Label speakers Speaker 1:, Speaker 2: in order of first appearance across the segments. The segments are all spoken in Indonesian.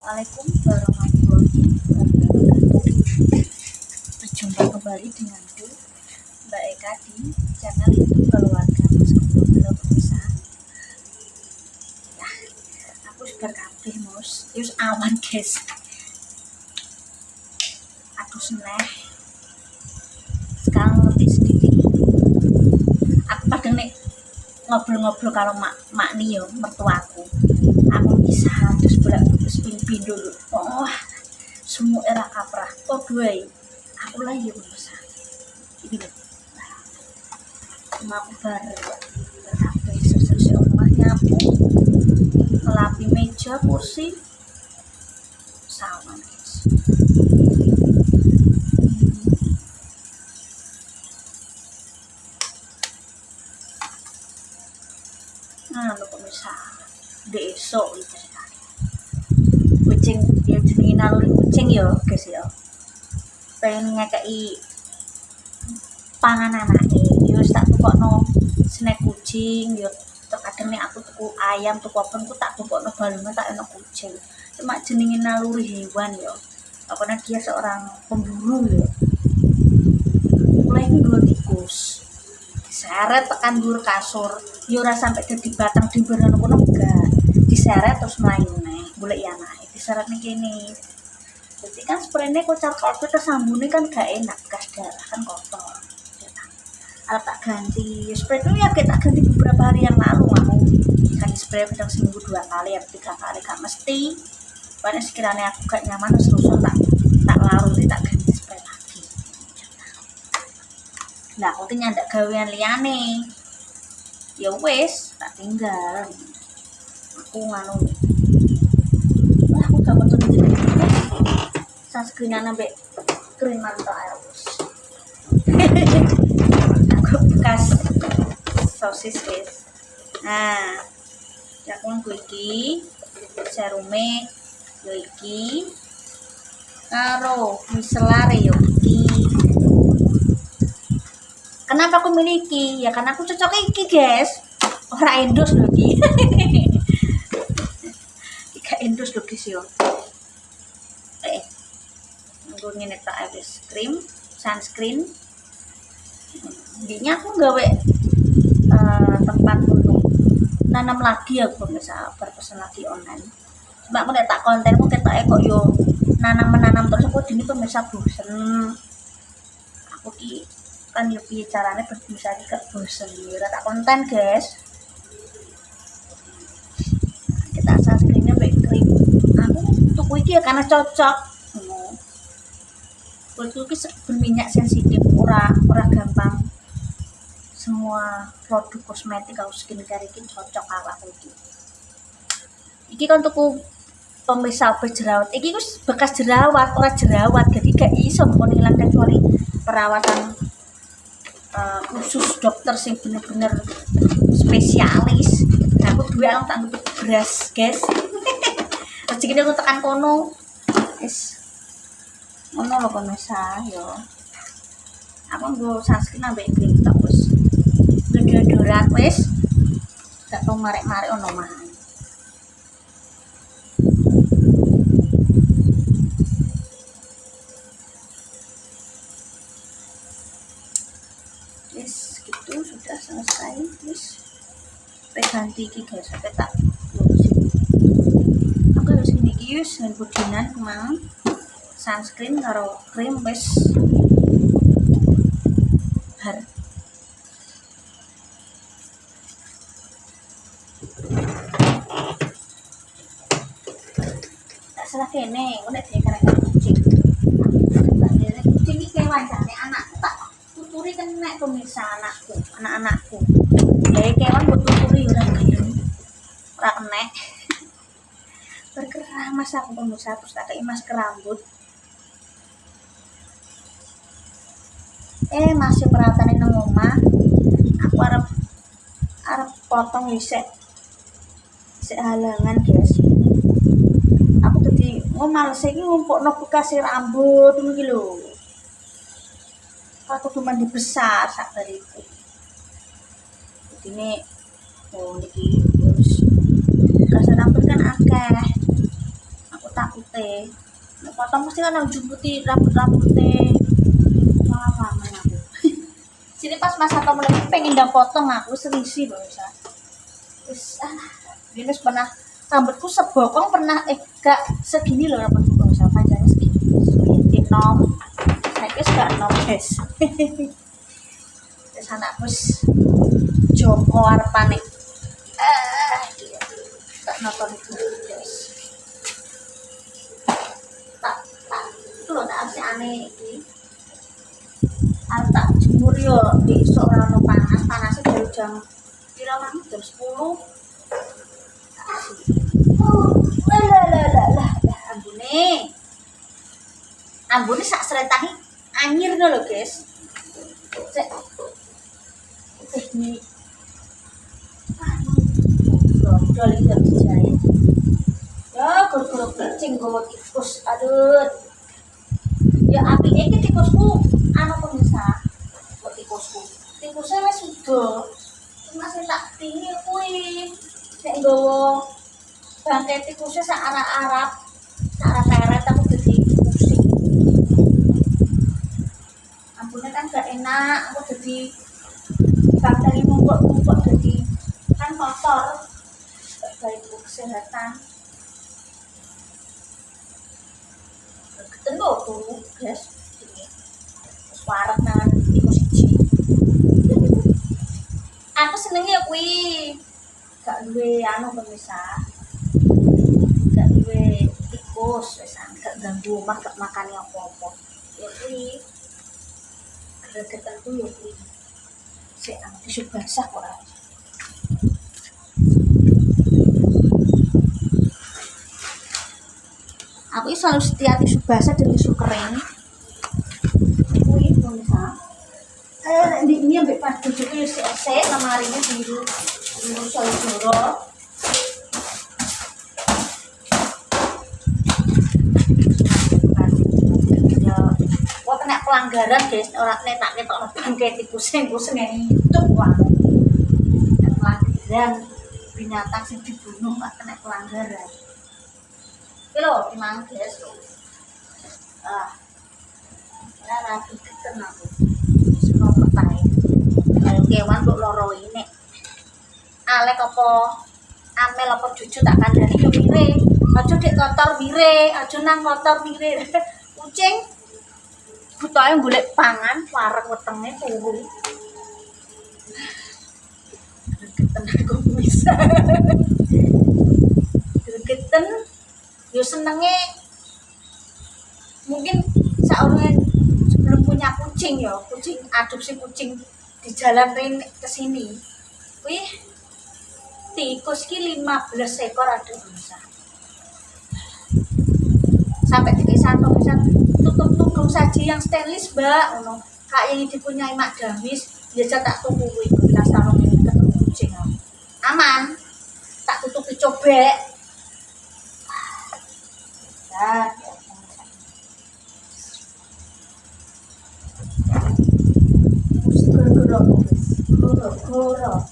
Speaker 1: Assalamualaikum warahmatullahi wabarakatuh. Berjumpa kembali denganku Mbak Eka di channel YouTube Keluarga Meskipun Belum Bisa. Nah, aku sudah kabeh mus. Yus awan guys. Aku seneh. Sekarang ngerti sendiri. Aku kadang nek ngobrol-ngobrol kalau mak nih yo mertuaku. Aku bisa terus bolak ping dulu. Oh, semua era kaprah. Oh, gue. Aku lah ya bisa. Ini loh. Aku baru berkafe selesai rumah nyapu, melapi meja, kursi, sama guys. Nah, lo pemirsa, besok itu sekali. Kucing, ya jenengin naluri kucing ya guys ya. Pengen ngekei panganan anake yo tak tukokno snack kucing yo kadang nek aku tuku ayam tuku apa ku tak tukokno balungnya tak enak kucing cuma jenenge naluri hewan yo karena dia seorang pemburu yo mulai nggo tikus diseret tekan dur kasur yo ora sampai dadi batang dimberono kono enggak diseret terus mlayu neh golek anake diseret ning kene jadi kan spraynya kocar kotor tersambungnya kan gak enak bekas darah kan kotor kalau tak ganti spray itu ya kita ganti beberapa hari yang lalu mau ganti spray kadang seminggu 2 kali ya 3 kali gak mesti banyak sekiranya aku gak nyaman terus tak larut tak ganti spray lagi nah aku tuh nyandak gawean liane ya wes tak tinggal aku nganu lah aku gak betul sunscreen nambah keriman tak harus bekas sosis guys. Nah, jakun iki serume yo iki karo micellar yo iki. Kenapa aku miliki? Ya karena aku cocok iki guys. Ora endus lho iki. Iki endus lho guys yo. Nggo ngene tak habis krim sunscreen. Intinya aku gawe tempat untuk nanam lagi ya kalau misal berpesan lagi online cuma aku tak kontenku ketok kok yo menanam terus aku ini pemirsa bosen aku ki kan yo piye carane bisa gak bosen ya tak konten guys kita sunscreennya pakai krim aku tuku iki ya karena cocok kulitku ki berminyak sensitif ora gampang semua produk kosmetik atau skincare ini cocok awakku iki kan tuku pemisah berjerawat iki wis bekas jerawat ora jerawat jadi gak iso kon ilang kecuali perawatan khusus dokter sing bener-bener spesialis nah aku duwe aku tak nutup beras guys rezekine aku tekan kono wis ngono lho pemirsa yo aku nggo sunscreen ambek krim tok wis deodoran wis gak tau marek-marek ono mah wis gitu sudah selesai wis ganti iki guys sampai tak aku harus gini iki wis ngen budinan kemang sunscreen karo krim wis bar tak salah kene udah dia karek kucing tak dia kucing iki kewan jane anakku tak tuturi kena pemirsa anak-anakku ya kewan mbok tuturi ora gelem ora kena berkerah mas aku pemirsa terus tak kei masker rambut masih perawatan nang omah aku arep potong isek halangan guys aku tadi males iki ngumpulno bekas rambut iki lho aku cuma dibesar sak bariku ini oh niki terus bekas rambut kan akeh aku takute. Nek potong mesti kan jumputi rambut-rambute. Lama aku. Sini pas masa kamu lagi pengen dah potong aku serisi loh bisa. Terus ini pernah rambutku sebokong pernah gak segini loh rambutku bisa panjangnya segini. Segini nom. Saya kira gak nom guys. Terus anakku Joko arepane. Tak nonton itu guys. Tak itu loh tak asli aneh iki. Arep tak jemur yo besok ora ono panasnya baru jam pira mang jam 10. Lah ambune sak sretani anyir lho guys. Cek teknik dodol iki dijahit. Ya gor-gor kucing gowo tikus. Aduh. Ya apike iki tikusku anu pemirsa. Kok tikusku. Tikusnya wis sudo. Cuma sing tak tinggi kuwi nek nggawa bangkai tikusnya sak arah-arah. Sak arah-arah aku dadi pusing. Ampune kan gak enak, aku dadi bakteri numpuk-numpuk dadi kan kotor. Gak baik untuk kesehatan. Ketemu tuh, guys. Warek nang tikus siji. Aku senengnya kuwi gak duwe anu pemirsa. Gak duwe tikus wis gak ganggu omah gak makani apa-apa. Ya kuwi. Ada ketentu ya kuwi. Sik tisu basah kok ora. Aku selalu setia tisu basah dan tisu kering. Kuwi pemirsa. Ini ambek pas duduknya esek lemarinya biru Solo. Ya, kok kena pelanggaran guys, orang nek ketok bangkai tikusnya itu wah. Pelanggaran binatang sing dibunuh kena pelanggaran. Iki lho, gimana guys? Ya rapi keten aku. Semua petai. Kewan kok loro ini. Alek apa amel apa cucu tak kandhani yo mire. Aja dek kotor mire, aja nang kotor mire. Kucing butahe golek pangan, wareg wetenge turu. Gregeten aku bisa. Gregeten yo senenge mungkin saurunge sebelum punya kucing ya, kucing adopsi kucing di jalan rene ke sini. Wih, tikus ki 15 ekor ada bisa. Sampai dikisan tutup saji yang stainless, Mbak. Ngono. Kak yang dipunyai Mak Damis, biasa tak tunggu kuwi bila sarung ini ketemu kucing. Aman. Tak tutupi cobek. Nah, goro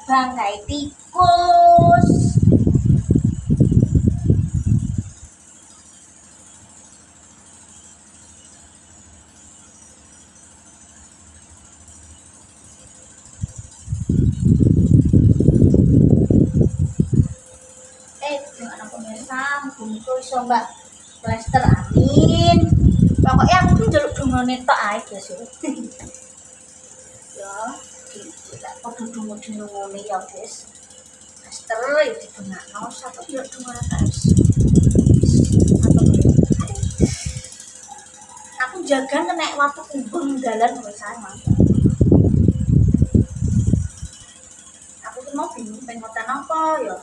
Speaker 1: bangkai tikus. Dengan pemirsa muga iso Mbak plester amin. Pokoknya aku tuh njaluk dungane tok ae guys. Ya, tidak perlu dungu-dungu ngene ya guys. Plester ya didungakno satu njaluk dungane guys. Aku jaga kena waktu kubeng dalan misalnya Mas. Aku tuh mau bingung pengen ngoten apa ya.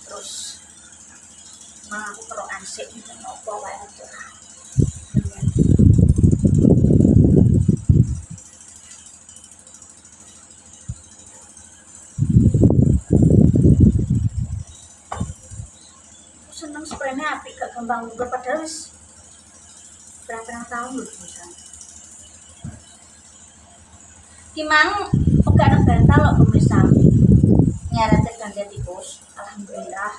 Speaker 1: Terus aku perlu ansik gitu apa wae aja. Seneng spraynya apik gak gampang mundur padahal wis berapa tahun lho misalnya. Kimang pegang bantal lho pemirsa. Nyarate ganti tikus. Alhamdulillah.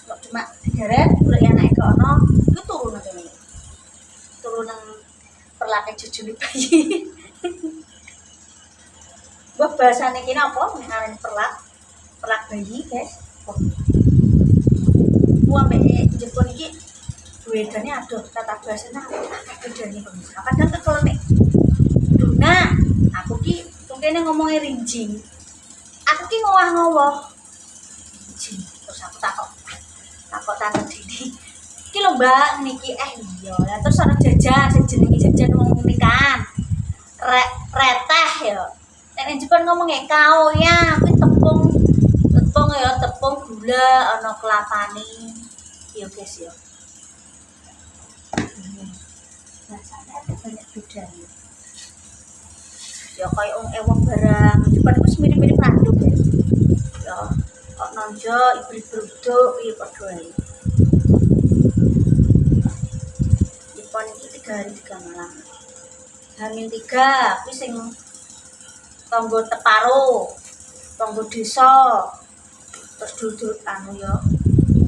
Speaker 1: kok cuma digeret golek anake ke ono iku turu nang kene turu nang perlake jujune bayi. Mbah bahasane kene apa nek aran perlak bayi guys. Ambek Jepun iki bedane aduh tata bahasane bedane pemirsa. Kadang kalau nek Duna aku ki kene ngomongnya rinjing. Aku ki ngowah-ngowah. Rinjing. Terus aku takok tante Dini. Ki lho Mbak niki iya. Lah terus ana jajan sing jenenge jajan wong ngene kan. Reteh ya. Nek Jepun ngomongnya kao ya, kuwi tepung ya, tepung gula ana kelapane. Ya guys ya. Rasanya ada banyak bedanya. Ya kayak ewang barang Jepun itu mirip-mirip randuk ya. Ya kok nonjo ibu-ibu iya padha ae. Jepun iki 3 hari 3 malam. Hamil 3 kuwi sing tangga teparo, tangga desa. Terus dulur anu ya.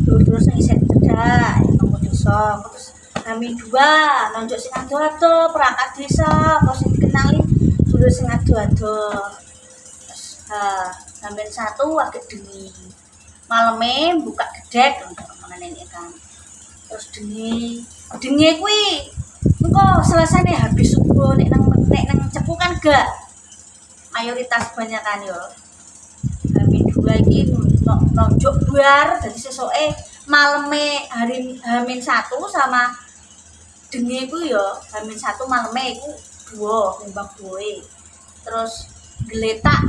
Speaker 1: Dulur sing isih cedhak, tangga desa. Terus hamil 2 nonjok sing ado-ado perangkat desa, kok sing dikenali dulu sing ado-ado. Terus sampean 1 agak demi. Maleme buka gedek untuk menene kan. Terus dengi kuwi engko selesai habis subuh nek nang cepu kan gak. Mayoritas banyakan yo. Hamil 2 iki nonjok bar dadi sesoke maleme hari hamil 1 sama dengi ku yo hamil 1 maleme iku 2 nimbang 2. Terus geletak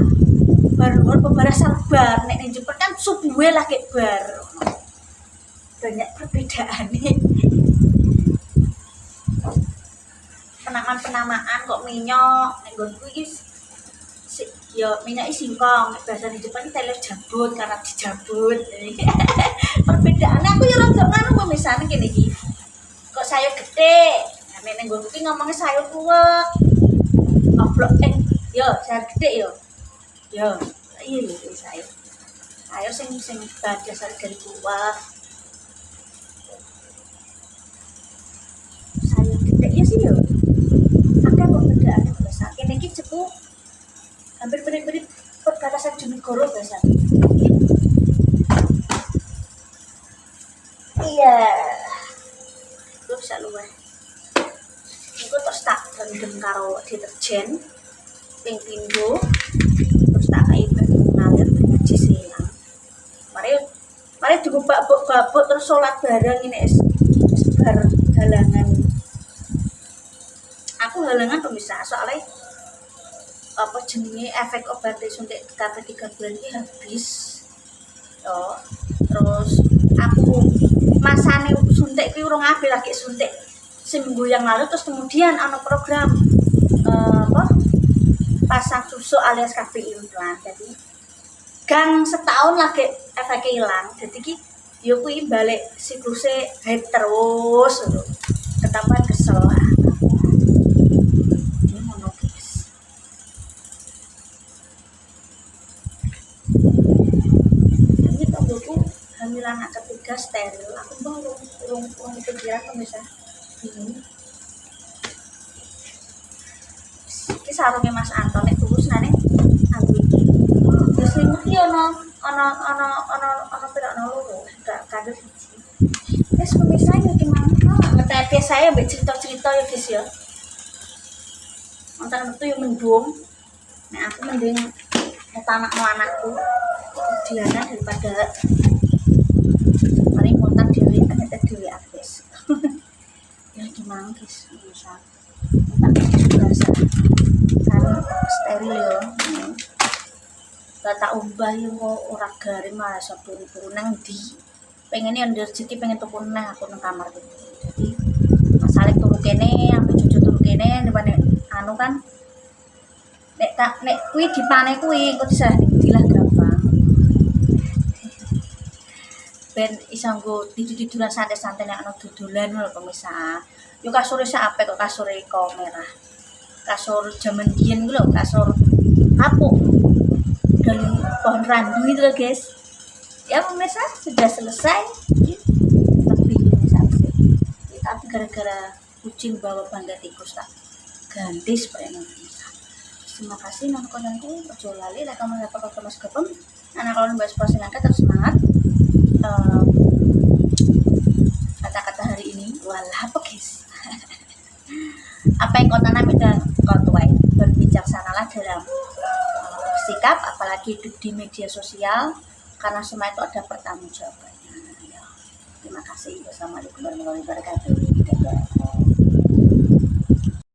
Speaker 1: baru pembarasan bar nek ning Jepun kan subuhe lagi bar. Banyak perbedaan nih. Penamaan kok minyak nek nggonku iki ya minyak singkong, bahasa di Jepang teler jabut karena dijabut. Perbedaannya aku ya rada ngono misalnya gini iki. Kok sayur gede, nah nek nggonku iki ngomongnya sayur kuwek. Oblok yo sayur gede yo. Yo, iya lho sayur. Sayur sing dasar dari kuwek. Sayur gede ya sih yo. Akeh kok bedane bahasa. Kene iki cepu hampir mirip-mirip perbatasan Jonegoro bahasa. Iya. Lu bisa luwih. Iku terus tak rendem karo deterjen ping pindho. Terus tak kai ngalir dengan silang. Mari dibabuk-babuk terus sholat bareng ini es bar halangan. Aku halangan pemisah soalnya apa jenenge efek obat suntik kata 3 bulan ini habis. Yo, terus aku masane suntik ki urung habis lagi suntik seminggu yang lalu terus kemudian ana program pasang susu alias KB implan. Jadi gang setahun lagi efeknya hilang. Jadi ki yo kuwi balik siklusnya haid terus lho. Ketambahan kesel lah. Hamilan anak ketiga steril. Aku urung pikiran pemirsa. Ini sarungnya Mas Anton nek tulus nane ambil iki. Terus iki ana pira loro, gak kado siji. Wes pemirsa yo gimana? Ngetete saya mbek cerita-cerita ya guys ya. Antar metu yo mendung. Nek aku mending ngetanakno anakku. Diana daripada paling kontak dewi ada dewi aktif. Ya gimana guys bisa kontak juga kan steril yo. Tak ubah yo kok ora garing malah sok turu-turu nang ndi. Pengen yang rezeki pengen tuku nang aku nang kamar gitu. Jadi masalah turu kene ampe cucu turu kene dipane anu kan nek kuwi dipane kuwi kok dilah gampang. Ben iso nggo tidur-tiduran santai-santai nek ana dodolan lho pemirsa. Yo kasure sak apik kok kasure iko merah. Kasur jaman biyen ku lho, kasur kapuk. Dan pohon randu itu lho guys. Ya pemirsa, sudah selesai. Tapi tapi gara-gara kucing bawa bangga tikus tak ganti spraynya pemirsa. Terima kasih nontonanku. Ojo lali like comment apa Mas Gepem. Anak kalau bahas postingan terus semangat. Kata-kata hari ini walah apa guys. Apa yang kau tanam itu kau tuai. Berbijaksanalah dalam sikap, apalagi di media sosial, karena semua itu ada pertanggungjawabannya. Ya. Terima kasih. Wassalamualaikum warahmatullahi wabarakatuh.